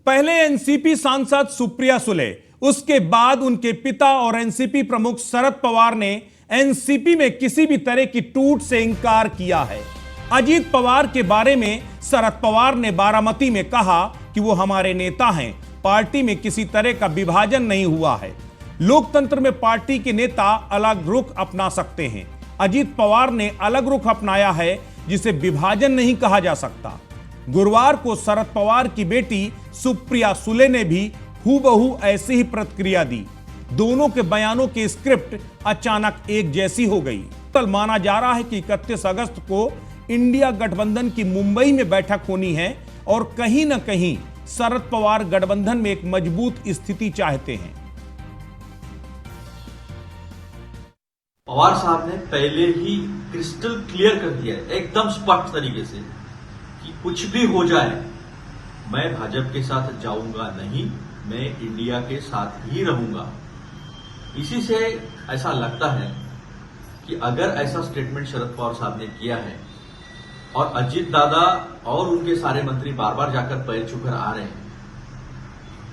पहले एनसीपी सांसद सुप्रिया सुले, उसके बाद उनके पिता और एनसीपी प्रमुख शरद पवार ने एनसीपी में किसी भी तरह की टूट से इंकार किया है। अजीत पवार के बारे में शरद पवार ने बारामती में कहा कि वो हमारे नेता हैं, पार्टी में किसी तरह का विभाजन नहीं हुआ है। लोकतंत्र में पार्टी के नेता अलग रुख अपना सकते हैं। अजीत पवार ने अलग रुख अपनाया है जिसे विभाजन नहीं कहा जा सकता। गुरुवार को शरद पवार की बेटी सुप्रिया सुले ने भी हूबहू ऐसी ही प्रतिक्रिया दी। दोनों के बयानों की स्क्रिप्ट अचानक एक जैसी हो गई। कल माना जा रहा है कि 31 अगस्त को इंडिया गठबंधन की मुंबई में बैठक होनी है और कहीं ना कहीं शरद पवार गठबंधन में एक मजबूत स्थिति चाहते हैं। पवार साहब ने पहले ही क्रिस्टल क्लियर कर दिया है, एकदम स्पष्ट तरीके से, कि कुछ भी हो जाए मैं भाजपा के साथ जाऊंगा नहीं, मैं इंडिया के साथ ही रहूंगा। इसी से ऐसा लगता है कि अगर ऐसा स्टेटमेंट शरद पवार साहब ने किया है और अजीत दादा और उनके सारे मंत्री बार बार जाकर पैर छूकर आ रहे हैं,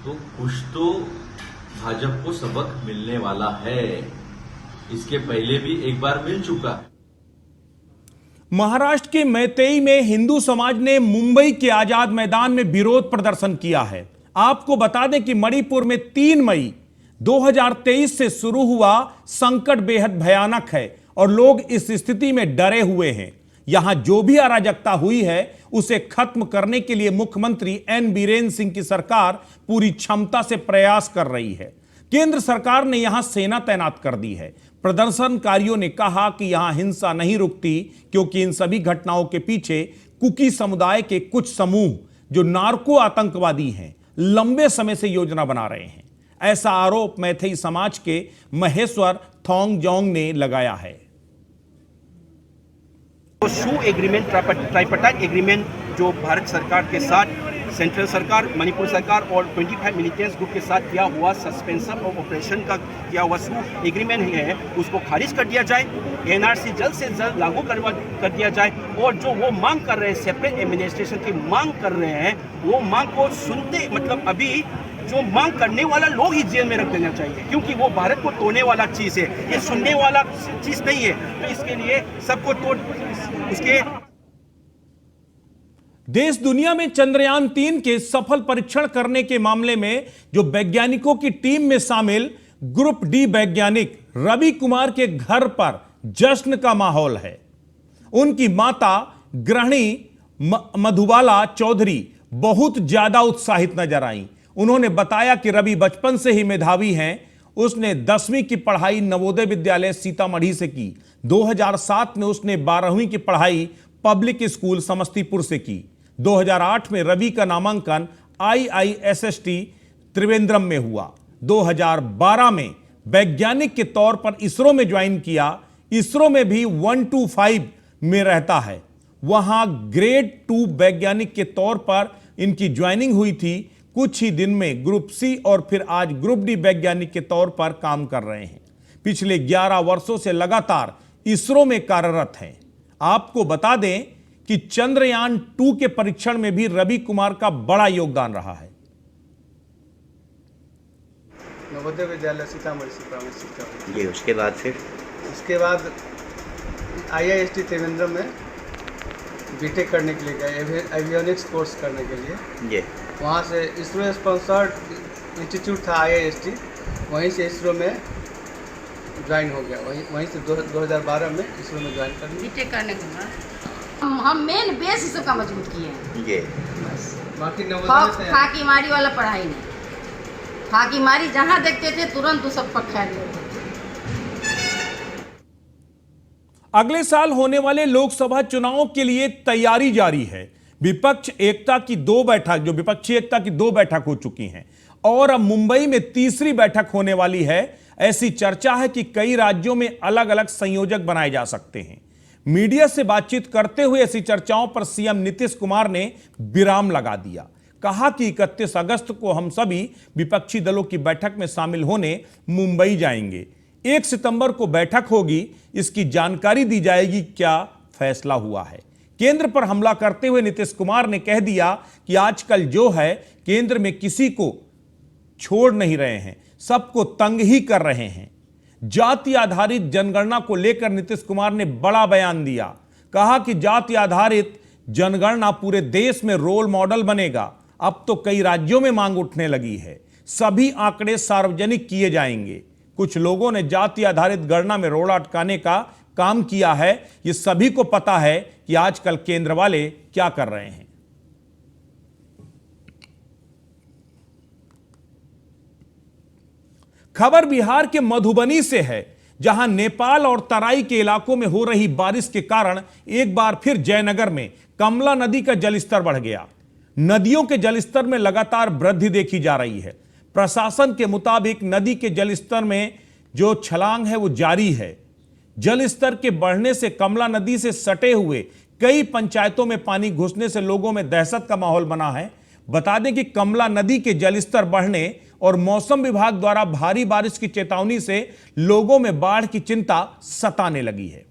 तो कुछ तो भाजपा को सबक मिलने वाला है। इसके पहले भी एक बार मिल चुका है। महाराष्ट्र के मैतेई में हिंदू समाज ने मुंबई के आजाद मैदान में विरोध प्रदर्शन किया है। आपको बता दें कि मणिपुर में 3 मई 2023 से शुरू हुआ संकट बेहद भयानक है और लोग इस स्थिति में डरे हुए हैं। यहां जो भी अराजकता हुई है उसे खत्म करने के लिए मुख्यमंत्री एन बीरेन सिंह की सरकार पूरी क्षमता से प्रयास कर रही है। केंद्र सरकार ने यहां सेना तैनात कर दी है। प्रदर्शनकारियों ने कहा कि यहां हिंसा नहीं रुकती क्योंकि इन सभी घटनाओं के पीछे कुकी समुदाय के कुछ समूह जो नार्को आतंकवादी हैं, लंबे समय से योजना बना रहे हैं। ऐसा आरोप मैथई समाज के महेश्वर थोंगजोंग ने लगाया है। तो शू एग्रीमेंट, ट्राइपार्टाइट एग्रीमेंट जो भारत सरकार के साथ सेंट्रल सरकार, मणिपुर सरकार और 25 मिलिटेंट्स ग्रुप के साथ किया हुआ सस्पेंशन ऑफ ऑपरेशन का किया हुआ शू एग्रीमेंट है, उसको खारिज कर दिया जाए। एनआरसी जल्द से जल्द लागू कर दिया जाए और जो वो मांग कर रहे हैं, सेपरेट एडमिनिस्ट्रेशन की मांग कर रहे हैं, वो मांग को सुनते, मतलब अभी जो मांग करने वाला लोग ही जेल में रख देना चाहिए, क्योंकि वो भारत को तोड़ने वाला चीज है, ये सुनने वाला चीज नहीं है। तो इसके लिए सबको तोड़ उसके देश दुनिया में चंद्रयान 3 के सफल परीक्षण करने के मामले में जो वैज्ञानिकों की टीम में शामिल ग्रुप डी वैज्ञानिक रवि कुमार के घर पर जश्न का माहौल है। उनकी माता गृहिणी मधुबाला चौधरी बहुत ज्यादा उत्साहित नजर आई। उन्होंने बताया कि रवि बचपन से ही मेधावी हैं। उसने 10वीं की पढ़ाई नवोदय विद्यालय सीतामढ़ी से की। 2007 में उसने 12वीं की पढ़ाई पब्लिक स्कूल समस्तीपुर से की। 2008 में रवि का नामांकन IISST त्रिवेंद्रम में हुआ। 2012 में वैज्ञानिक के तौर पर इसरो में ज्वाइन किया। इसरो में भी 125 में रहता है। वहां ग्रेड 2 वैज्ञानिक के तौर पर इनकी ज्वाइनिंग हुई थी। कुछ ही दिन में ग्रुप सी और फिर आज ग्रुप डी वैज्ञानिक के तौर पर काम कर रहे हैं। पिछले 11 वर्षों से लगातार इसरो में कार्यरत हैं। आपको बता दें कि चंद्रयान 2 के परीक्षण में भी रवि कुमार का बड़ा योगदान रहा है। नवोदय विद्यालय सीतामढ़ी से प्रारंभिक शिक्षा ये उसके बाद IIST त्रिवेंद्रम में बीटेक करने के लिए गए, एवियोनिक्स कोर्स करने के लिए। वहाँ से इसरो स्पॉन्सर्ड इंस्टीट्यूट था IIST, वहीं से इसरो में ज्वाइन हो गया। वहीं से 2012 में इसरो में ज्वाइन कर बीटेक करने के बाद हम मेन बेस इस का मजबूत किए हैं। ये बाकी फाकी मारी वाला पढ़ाई नहीं, फाकी मारी जहाँ देखते थे तुरंत उस सब पर खैर लेते थे। अगले साल होने वाले लोकसभा चुनावों के लिए तैयारी जारी है। विपक्षी एकता की 2 बैठक हो चुकी हैं और अब मुंबई में तीसरी बैठक होने वाली है। ऐसी चर्चा है कि कई राज्यों में अलग अलग संयोजक बनाए जा सकते हैं। मीडिया से बातचीत करते हुए ऐसी चर्चाओं पर सीएम नीतीश कुमार ने विराम लगा दिया। कहा कि 31 अगस्त को हम सभी विपक्षी दलों की बैठक में शामिल होने मुंबई जाएंगे। 1 सितंबर को बैठक होगी, इसकी जानकारी दी जाएगी क्या फैसला हुआ है। केंद्र पर हमला करते हुए नीतीश कुमार ने कह दिया कि आजकल जो है केंद्र में किसी को छोड़ नहीं रहे हैं, सबको तंग ही कर रहे हैं। जाति आधारित जनगणना को लेकर नीतीश कुमार ने बड़ा बयान दिया, कहा कि जाति आधारित जनगणना पूरे देश में रोल मॉडल बनेगा। अब तो कई राज्यों में मांग उठने लगी है, सभी आंकड़े सार्वजनिक किए जाएंगे। कुछ लोगों ने जाति आधारित गणना में रोड़ा अटकाने का काम किया है। ये सभी को पता है कि आजकल केंद्र वाले क्या कर रहे हैं। खबर बिहार के मधुबनी से है, जहां नेपाल और तराई के इलाकों में हो रही बारिश के कारण एक बार फिर जयनगर में कमला नदी का जलस्तर बढ़ गया। नदियों के जलस्तर में लगातार वृद्धि देखी जा रही है। प्रशासन के मुताबिक नदी के जलस्तर में जो छलांग है वो जारी है। जलस्तर के बढ़ने से कमला नदी से सटे हुए कई पंचायतों में पानी घुसने से लोगों में दहशत का माहौल बना है। बता दें कि कमला नदी के जलस्तर बढ़ने और मौसम विभाग द्वारा भारी बारिश की चेतावनी से लोगों में बाढ़ की चिंता सताने लगी है।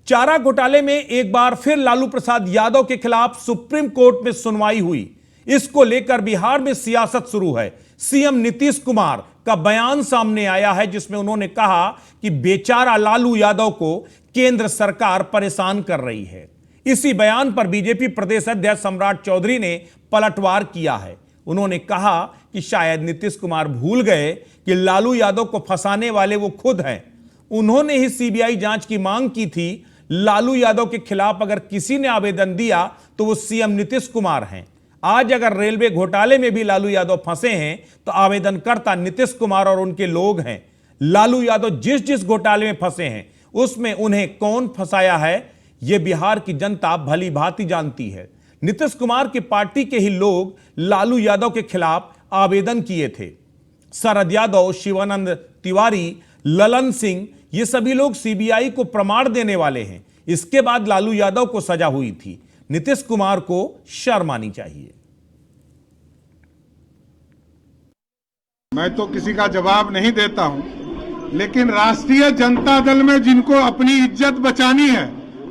चारा घोटाले में एक बार फिर लालू प्रसाद यादव के खिलाफ सुप्रीम कोर्ट में सुनवाई हुई। इसको लेकर बिहार में सियासत शुरू है। सीएम नीतीश कुमार का बयान सामने आया है, जिसमें उन्होंने कहा कि बेचारा लालू यादव को केंद्र सरकार परेशान कर रही है। इसी बयान पर बीजेपी प्रदेश अध्यक्ष सम्राट चौधरी ने पलटवार किया है। उन्होंने कहा कि शायद नीतीश कुमार भूल गए कि लालू यादव को फंसाने वाले वो खुद हैं। उन्होंने ही सीबीआई जांच की मांग की थी। लालू यादव के खिलाफ अगर किसी ने आवेदन दिया तो वो सीएम नीतीश कुमार हैं। आज अगर रेलवे घोटाले में भी लालू यादव फंसे हैं तो आवेदनकर्ता नीतीश कुमार और उनके लोग हैं। लालू यादव जिस जिस घोटाले में फंसे हैं उसमें उन्हें कौन फंसाया है, यह बिहार की जनता भली भांति जानती है। नीतीश कुमार की पार्टी के ही लोग लालू यादव के खिलाफ आवेदन किए थे। शरद यादव, शिवानंद तिवारी, ललन सिंह, ये सभी लोग सीबीआई को प्रमाण देने वाले हैं। इसके बाद लालू यादव को सजा हुई थी। नीतीश कुमार को शर्म आनी चाहिए। मैं तो किसी का जवाब नहीं देता हूं, लेकिन राष्ट्रीय जनता दल में जिनको अपनी इज्जत बचानी है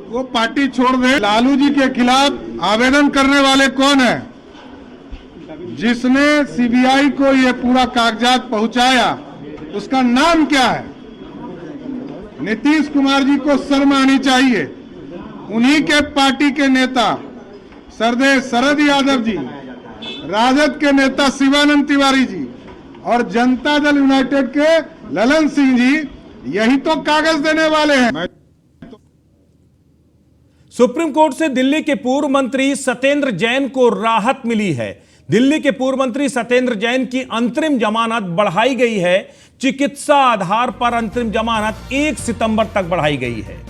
वो पार्टी छोड़ दे। लालू जी के खिलाफ आवेदन करने वाले कौन है? जिसने सीबीआई को ये पूरा कागजात पहुंचाया उसका नाम क्या है? नीतीश कुमार जी को शर्म आनी चाहिए। उन्हीं के पार्टी के नेता सरदेश शरद यादव जी, राजद के नेता शिवानंद तिवारी जी और जनता दल यूनाइटेड के ललन सिंह जी यही तो कागज देने वाले हैं। सुप्रीम कोर्ट से दिल्ली के पूर्व मंत्री सत्येंद्र जैन को राहत मिली है। दिल्ली के पूर्व मंत्री सत्येंद्र जैन की अंतरिम जमानत बढ़ाई गई है। चिकित्सा आधार पर अंतरिम जमानत 1 सितंबर तक बढ़ाई गई है।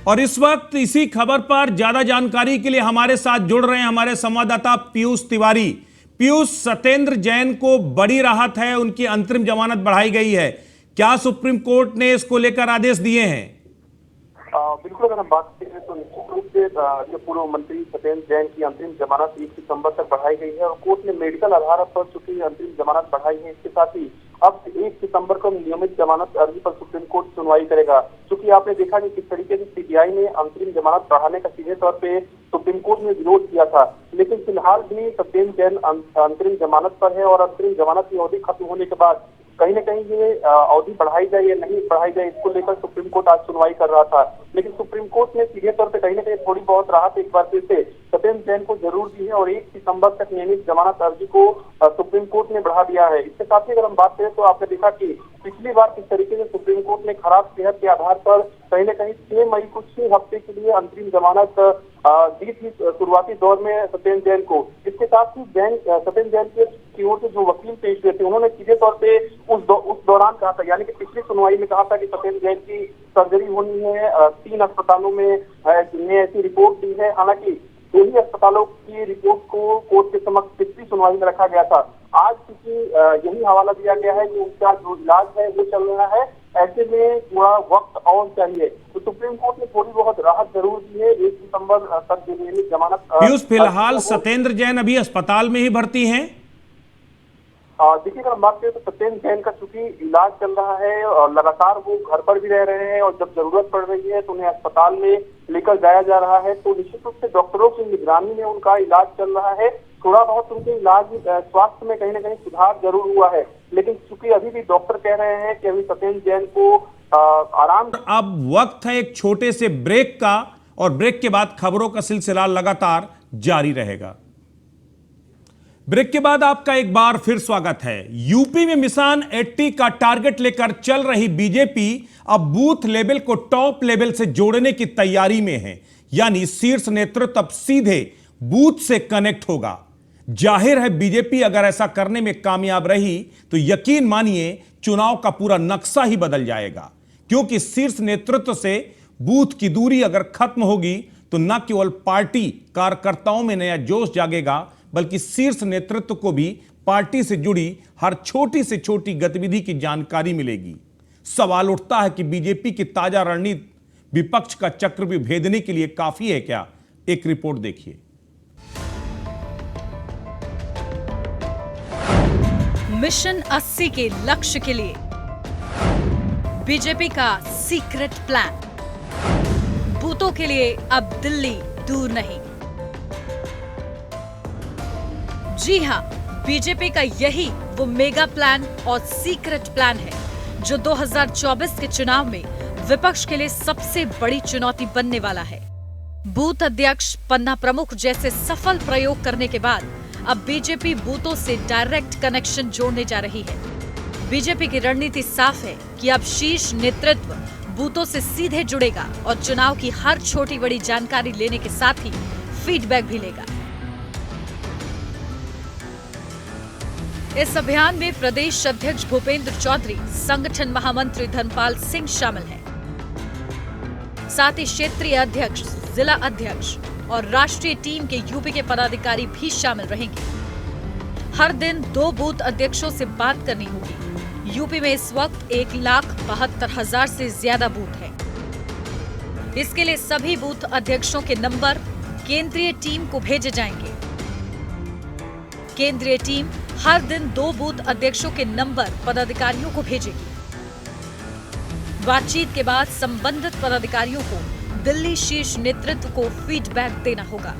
और इस वक्त इसी खबर पर ज्यादा जानकारी के लिए हमारे साथ जुड़ रहे हैं हमारे संवाददाता पीयूष तिवारी। पीयूष, सत्येंद्र जैन को बड़ी राहत है, उनकी अंतरिम जमानत बढ़ाई गई है। क्या सुप्रीम कोर्ट ने इसको लेकर आदेश दिए हैं? बिल्कुल, अगर हम बात करें तो निश्चित रूप से जो पूर्व मंत्री सत्येंद्र जैन की अंतरिम जमानत 1 सितंबर तक बढ़ाई गई है और कोर्ट ने मेडिकल आधार पर चूंकि अंतरिम जमानत बढ़ाई है, इसके साथ ही अब 1 सितंबर को नियमित जमानत अर्जी पर सुप्रीम कोर्ट सुनवाई करेगा। चूंकि आपने देखा कि किस तरीके से सीबीआई ने अंतरिम जमानत बढ़ाने का सीधे तौर पे सुप्रीम कोर्ट में विरोध किया था, लेकिन फिलहाल भी सत्येंद्र जैन अंतरिम जमानत पर है और अंतरिम जमानत की अवधि खत्म होने के बाद कहीं न कहीं ये अवधि बढ़ाई जाए या नहीं बढ़ाई जाए, इसको लेकर सुप्रीम कोर्ट आज सुनवाई कर रहा था। लेकिन सुप्रीम कोर्ट ने सीधे तौर पे कहीं न कहीं थोड़ी बहुत राहत एक बार फिर से सत्येंद्र जैन को जरूर दी है और 1 सितंबर तक नियमित जमानत अर्जी को सुप्रीम कोर्ट ने बढ़ा दिया है। इसके साथ ही अगर हम बात करें तो आपने देखा कि पिछली बार किस तरीके से सुप्रीम कोर्ट ने खराब सेहत के आधार पर कहीं न कहीं 6 मई को 6 हफ्ते के लिए अंतरिम जमानत दी थी शुरुआती दौर में सत्येंद्र जैन को। इसके साथ ही सत्येंद्र जैन की ओर से जो वकील पेश हुए थे उन्होंने सीधे तौर पे उस दौरान कहा था, यानी कि पिछली सुनवाई में कहा था कि सत्येंद्र जैन की सर्जरी होनी है। 3 अस्पतालों में ऐसी रिपोर्ट दी है। हालांकि यही अस्पतालों की रिपोर्ट को कोर्ट के समक्ष पिछली सुनवाई में रखा गया था। आज क्योंकि यही हवाला दिया गया है कि उनका जो इलाज है वो चल रहा है, ऐसे में थोड़ा वक्त और चाहिए। तो सुप्रीम कोर्ट ने थोड़ी बहुत राहत जरूर दी है, 1 दिसंबर तक के लिए जमानत। पीयूष, फिलहाल सत्येंद्र जैन अभी अस्पताल में ही भर्ती हैं। देखिए, अगर हम बात करें तो सत्येंद्र जैन का चूंकि इलाज चल रहा है और लगातार वो घर पर भी रह रहे हैं, और जब जरूरत पड़ रही है तो उन्हें अस्पताल में लेकर जाया जा रहा है। तो निश्चित रूप से डॉक्टरों की निगरानी में उनका इलाज चल रहा है। थोड़ा बहुत उनके इलाज स्वास्थ्य में कहीं ना कहीं सुधार जरूर हुआ है, लेकिन चूंकि अभी भी डॉक्टर कह रहे हैं कि अभी सत्येंद्र जैन को आराम। अब वक्त है एक छोटे से ब्रेक का, और ब्रेक के बाद खबरों का सिलसिला लगातार जारी रहेगा। ब्रेक के बाद आपका एक बार फिर स्वागत है। यूपी में मिशन 80 का टारगेट लेकर चल रही बीजेपी अब बूथ लेवल को टॉप लेवल से जोड़ने की तैयारी में है, यानी शीर्ष नेतृत्व अब सीधे बूथ से कनेक्ट होगा। जाहिर है बीजेपी अगर ऐसा करने में कामयाब रही तो यकीन मानिए चुनाव का पूरा नक्शा ही बदल जाएगा, क्योंकि शीर्ष नेतृत्व से बूथ की दूरी अगर खत्म होगी तो न केवल पार्टी कार्यकर्ताओं में नया जोश जागेगा, बल्कि शीर्ष नेतृत्व को भी पार्टी से जुड़ी हर छोटी से छोटी गतिविधि की जानकारी मिलेगी। सवाल उठता है कि बीजेपी की ताजा रणनीति विपक्ष का चक्रव्यूह भेदने के लिए काफी है क्या? एक रिपोर्ट देखिए। मिशन 80 के लक्ष्य के लिए बीजेपी का सीक्रेट प्लान। बूथों के लिए अब दिल्ली दूर नहीं। जी हां, बीजेपी का यही वो मेगा प्लान और सीक्रेट प्लान है जो 2024 के चुनाव में विपक्ष के लिए सबसे बड़ी चुनौती बनने वाला है। बूथ अध्यक्ष, पन्ना प्रमुख जैसे सफल प्रयोग करने के बाद अब बीजेपी बूथों से डायरेक्ट कनेक्शन जोड़ने जा रही है। बीजेपी की रणनीति साफ है कि अब शीर्ष नेतृत्व बूथों से सीधे जुड़ेगा और चुनाव की हर छोटी बड़ी जानकारी लेने के साथ ही फीडबैक भी लेगा। इस अभियान में प्रदेश अध्यक्ष भूपेंद्र चौधरी, संगठन महामंत्री धर्मपाल सिंह शामिल हैं। साथ ही क्षेत्रीय अध्यक्ष, जिला अध्यक्ष और राष्ट्रीय टीम के यूपी के पदाधिकारी भी शामिल रहेंगे। हर दिन 2 बूथ अध्यक्षों से बात करनी होगी। यूपी में इस वक्त 1,72,000 से ज्यादा बूथ हैं। इसके लिए सभी बूथ अध्यक्षों के नंबर केंद्रीय टीम को भेजे जाएंगे। केंद्रीय टीम हर दिन 2 बूथ अध्यक्षों के नंबर पदाधिकारियों को भेजेगी। बातचीत के बाद संबंधित पदाधिकारियों को दिल्ली शीर्ष नेतृत्व को फीडबैक देना होगा।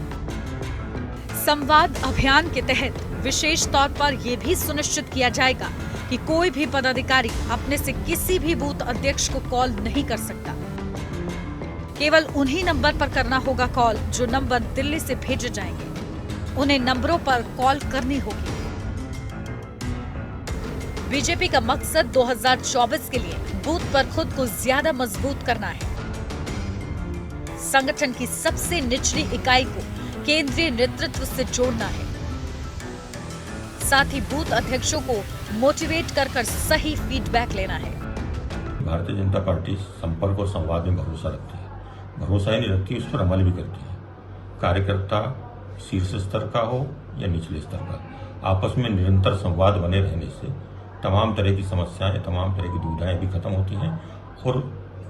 संवाद अभियान के तहत विशेष तौर पर यह भी सुनिश्चित किया जाएगा कि कोई भी पदाधिकारी अपने से किसी भी बूथ अध्यक्ष को कॉल नहीं कर सकता। केवल उन्हीं नंबर पर करना होगा कॉल जो नंबर दिल्ली से भेजे जाएंगे। उन्हें नंबरों पर कॉल करनी होगी। बीजेपी का मकसद 2024 के लिए बूथ पर खुद को ज्यादा मजबूत करना है। संगठन की सबसे निचली इकाई को केंद्रीय नेतृत्व से जोड़ना है। साथ ही बूथ अध्यक्षों को मोटिवेट कर सही फीडबैक लेना है। भारतीय जनता पार्टी संपर्क और संवाद में भरोसा रखती है। भरोसा ही नहीं रखती, उस पर अमल भी करती है। कार्यकर्ता शीर्ष स्तर का हो या निचले स्तर का, आपस में निरंतर संवाद बने रहने से तमाम तरह की समस्याएं, तमाम तरह की दुविधाएं भी खत्म होती हैं और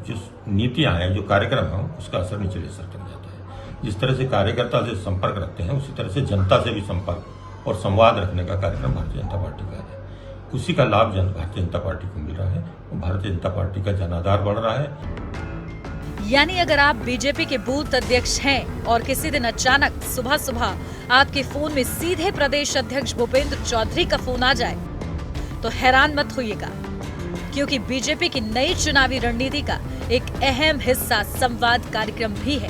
जो नीतियां हैं, जो कार्यक्रम है, उसका असर निचले स्तर तक जाता है। जिस तरह से कार्यकर्ता से संपर्क रखते हैं, उसी तरह से जनता से भी संपर्क और संवाद रखने का कार्यक्रम भारतीय जनता पार्टी का है। उसी का लाभ भारतीय जनता पार्टी को मिल रहा है और भारतीय जनता पार्टी का जनाधार बढ़ रहा है। यानी अगर आप बीजेपी के बूथ अध्यक्ष हैं और किसी दिन अचानक सुबह सुबह आपके फोन में सीधे प्रदेश अध्यक्ष भूपेंद्र चौधरी का फोन आ जाए तो हैरान मत होइएगा, क्योंकि बीजेपी की नई चुनावी रणनीति का एक अहम हिस्सा संवाद कार्यक्रम भी है।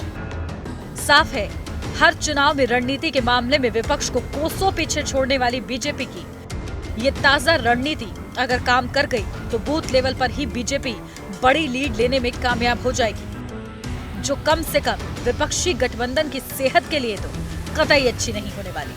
साफ है, हर चुनाव में रणनीति के मामले में विपक्ष को कोसों पीछे छोड़ने वाली बीजेपी की ये ताजा रणनीति अगर काम कर गई तो बूथ लेवल पर ही बीजेपी बड़ी लीड लेने में कामयाब हो जाएगी, जो कम से कम विपक्षी गठबंधन की सेहत के लिए तो कतई अच्छी नहीं होने वाली।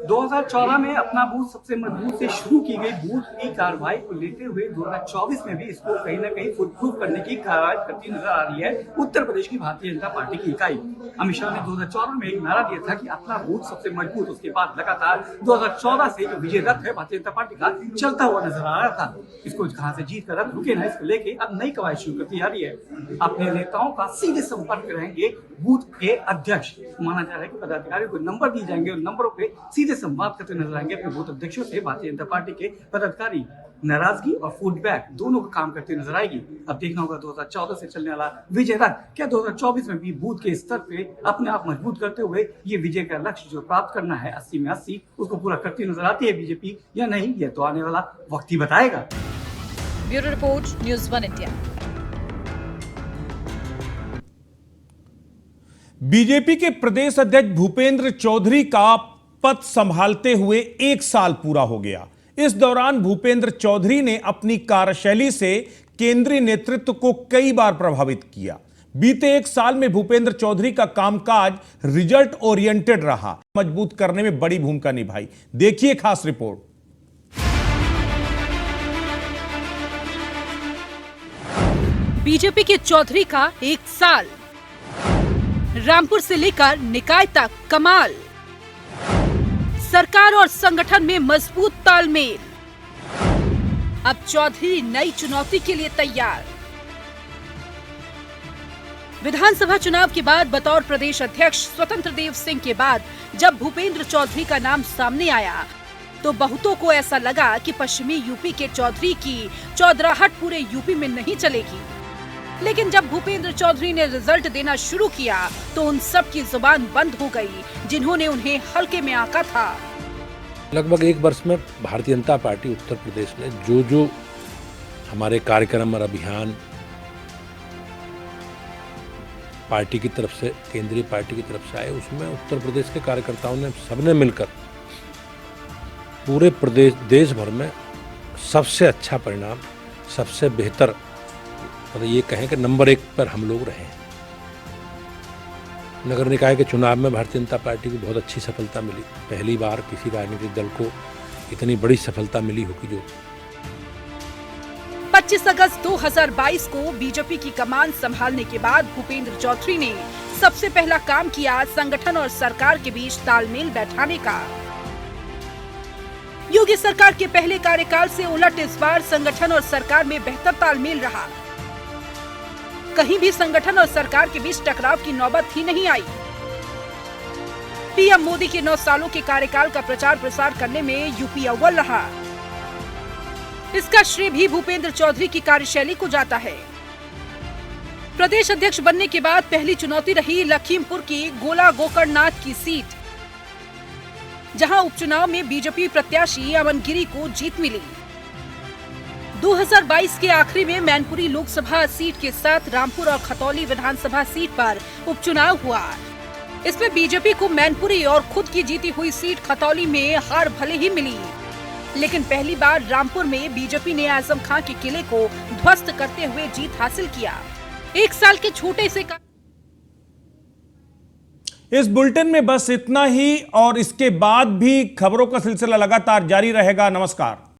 2014 में अपना बूथ सबसे मजबूत से शुरू की गई बूथ की कार्रवाई को लेते हुए 2024 में भी इसको कहीं ना कहीं फुल प्रूफ करने की कार्रवाई करती नजर आ रही है उत्तर प्रदेश की भारतीय जनता पार्टी की इकाई। अमित शाह ने 2014 में एक नारा दिया था कि अपना बूथ सबसे मजबूत। उसके बाद लगातार 2014 से जो विजय रथ है भारतीय जनता पार्टी का चलता हुआ नजर आ रहा था। इसको कहां से जीत कर रथ रुके ना, इसको लेके अब नई कवायद शुरू करती जा रही है। अपने नेताओं का सीधे संपर्क रहेंगे बूथ के अध्यक्ष। माना जा रहा है कि पदाधिकारियों को नंबर दिए जाएंगे और नंबरों पे सीधे संवाद करते नजर आएंगे अपने बूथ अध्यक्षों से। भारतीय जनता पार्टी के पदाधिकारी नाराजगी और फीडबैक दोनों का काम करते नजर आएगी। अब देखना होगा 2014 से चलने वाला विजय रथ क्या 2024 में भी बूथ के स्तर पे अपने आप मजबूत करते हुए ये विजय का लक्ष्य जो प्राप्त करना है 80 में 80 उसको पूरा करती नजर आती है बीजेपी या नहीं, यह तो आने वाला वक्त ही बताएगा। Bureau report, news 1 India. BJP के प्रदेश अध्यक्ष भूपेंद्र चौधरी का पद संभालते हुए 1 साल पूरा हो गया। इस दौरान भूपेंद्र चौधरी ने अपनी कार्यशैली से केंद्रीय नेतृत्व को कई बार प्रभावित किया। बीते 1 साल में भूपेंद्र चौधरी का कामकाज रिजल्ट ओरिएंटेड रहा, मजबूत करने में बड़ी भूमिका निभाई। देखिए खास रिपोर्ट। बीजेपी के चौधरी का 1 साल, रामपुर से लेकर निकाय तक कमाल, सरकार और संगठन में मजबूत तालमेल। अब चौधरी नई चुनौती के लिए तैयार। विधानसभा चुनाव के बाद बतौर प्रदेश अध्यक्ष स्वतंत्र देव सिंह के बाद जब भूपेंद्र चौधरी का नाम सामने आया तो बहुतों को ऐसा लगा कि पश्चिमी यूपी के चौधरी की चौधराहट पूरे यूपी में नहीं चलेगी। लेकिन जब भूपेंद्र चौधरी ने रिजल्ट देना शुरू किया तो उन सब की जुबान बंद हो गई जिन्होंने उन्हें हल्के में आंका था। लगभग 1 वर्ष में भारतीय जनता पार्टी उत्तर प्रदेश ने जो हमारे कार्यक्रम और अभियान पार्टी की तरफ से, केंद्रीय पार्टी की तरफ से आए, उसमें उत्तर प्रदेश के कार्यकर्ताओं ने सबने मिलकर पूरे प्रदेश देश भर में सबसे अच्छा परिणाम, सबसे बेहतर, मतलब ये कहें कि नंबर 1 पर हम लोग रहे। नगर निकाय के चुनाव में भारतीय जनता पार्टी की बहुत अच्छी सफलता मिली। पहली बार किसी राजनीतिक दल को इतनी बड़ी सफलता मिली होगी। जो 25 अगस्त 2022 को बीजेपी की कमान संभालने के बाद भूपेंद्र चौधरी ने सबसे पहला काम किया संगठन और सरकार के बीच तालमेल बैठाने का। योगी सरकार के पहले कार्यकाल से उलट इस बार संगठन और सरकार में बेहतर तालमेल रहा। कहीं भी संगठन और सरकार के बीच टकराव की नौबत ही नहीं आई। पीएम मोदी के 9 सालों के कार्यकाल का प्रचार प्रसार करने में यूपी अव्वल रहा। इसका श्रेय भी भूपेंद्र चौधरी की कार्यशैली को जाता है। प्रदेश अध्यक्ष बनने के बाद पहली चुनौती रही लखीमपुर की गोला गोकर्णनाथ की सीट, जहां उपचुनाव में बीजेपी प्रत्याशी अमन गिरी को जीत मिली। 2022 के आखिरी में मैनपुरी लोकसभा सीट के साथ रामपुर और खतौली विधानसभा सीट पर उपचुनाव हुआ। इसमें बीजेपी को मैनपुरी और खुद की जीती हुई सीट खतौली में हार भले ही मिली, लेकिन पहली बार रामपुर में बीजेपी ने आजम खां के किले को ध्वस्त करते हुए जीत हासिल किया। 1 साल के छोटे से इस बुलेटिन में बस इतना ही और इसके बाद भी खबरों का सिलसिला लगातार जारी रहेगा। नमस्कार।